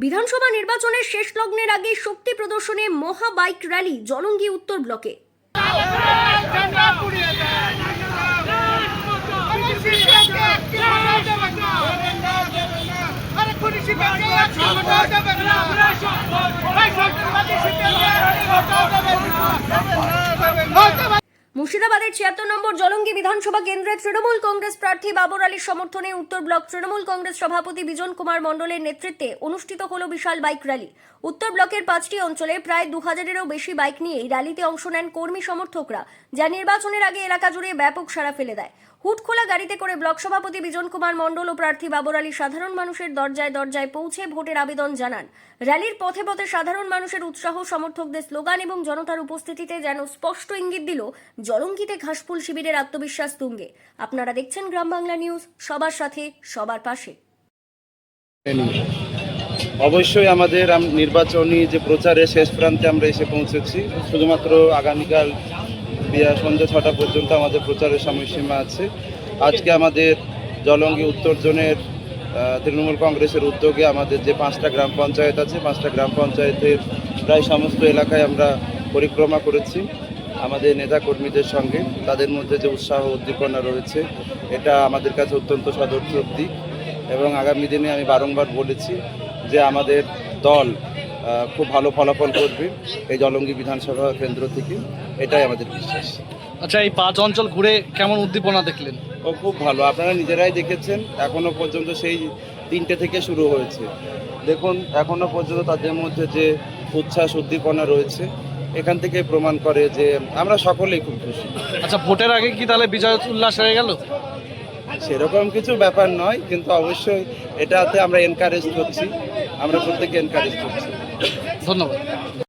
বিধানসভা নির্বাচনের শেষ লগ্নের আগে শক্তি প্রদর্শনে মহা বাইক র্যালি জলঙ্গি উত্তর ব্লকে। মুর্শিদাবাদের ৭৬ নম্বর জলঙ্গি বিধানসভা কেন্দ্রে তৃণমূল কংগ্রেস প্রার্থী বাবর আলীর সমর্থনে উত্তর ব্লক তৃণমূল কংগ্রেস সভাপতি বিজন কুমার মণ্ডলের নেতৃত্বে অনুষ্ঠিত হলো বিশাল বাইক র্যালি। উত্তর ব্লকের ৫টি অঞ্চলে প্রায় ২০০০-এরও বেশি বাইক নিয়ে এই র্যালিতে অংশ নেন কর্মী সমর্থকরা, যা নির্বাচনের আগে এলাকা জুড়ে ব্যাপক সাড়া ফেলে দেয়। হুটখোলা গাড়িতে করে ব্লক সভাপতি বিজন কুমার মণ্ডল ও প্রার্থী বাবর আলী সাধারণ মানুষের দরজায় দরজায় পৌঁছে ভোটের আবেদন জানান। র্যালির পথে পথে সাধারণ মানুষের উৎসাহ, সমর্থকদের স্লোগান এবং জনতার উপস্থিতিতে যেন স্পষ্ট ইঙ্গিত দিল জলঙ্গিতে ঘাসফুল শিবিরের আত্মবিশ্বাস তুঙ্গে। আপনারা দেখছেন গ্রাম বাংলা নিউজ, সবার সাথে সবার পাশে। অবশ্যই আমাদের নির্বাচনী যে প্রচারে শেষ প্রান্তে আমরা এসে পৌঁছেছি। শুধুমাত্র আগামীকাল সন্ধ্যা ৬টা পর্যন্ত আমাদের প্রচারের সময়সীমা আছে। আজকে আমাদের জলঙ্গি উত্তর জোনের তৃণমূল কংগ্রেসের উদ্যোগে আমাদের যে 5টা গ্রাম পঞ্চায়েত আছে, 5টা গ্রাম পঞ্চায়েতের প্রায় সমস্ত এলাকায় আমরা পরিক্রমা করেছি আমাদের নেতাকর্মীদের সঙ্গে। তাদের মধ্যে যে উৎসাহ উদ্দীপনা রয়েছে, এটা আমাদের কাছে অত্যন্ত সদর্থক দিক। এবং আগামী দিনে আমি বারংবার বলেছি যে আমাদের দল খুব ভালো ফলাফল করবে এই জলঙ্গি বিধানসভা কেন্দ্র থেকে, এটাই আমাদের বিশ্বাস। আচ্ছা, এই 5 অঞ্চল ঘুরে কেমন উদ্দীপনা দেখলেন? ও খুব ভালো, আপনারা নিজেরাই দেখেছেন। এখনও পর্যন্ত সেই 3টে থেকে শুরু হয়েছে। দেখুন, এখনও পর্যন্ত তাদের মধ্যে যে উচ্ছ্বাস উদ্দীপনা রয়েছে, এখান থেকে প্রমাণ করে যে আমরা সকলেই খুব খুশি। আচ্ছা, ভোটের আগে কি তাহলে বিজয় উল্লাস হয়ে গেল? সেরকম কিছু ব্যাপার নয়, কিন্তু অবশ্যই এটাতে আমরা এনকারেজ করছি, আমরা প্রত্যেকে এনকারেজ করছি। ধন্যবাদ।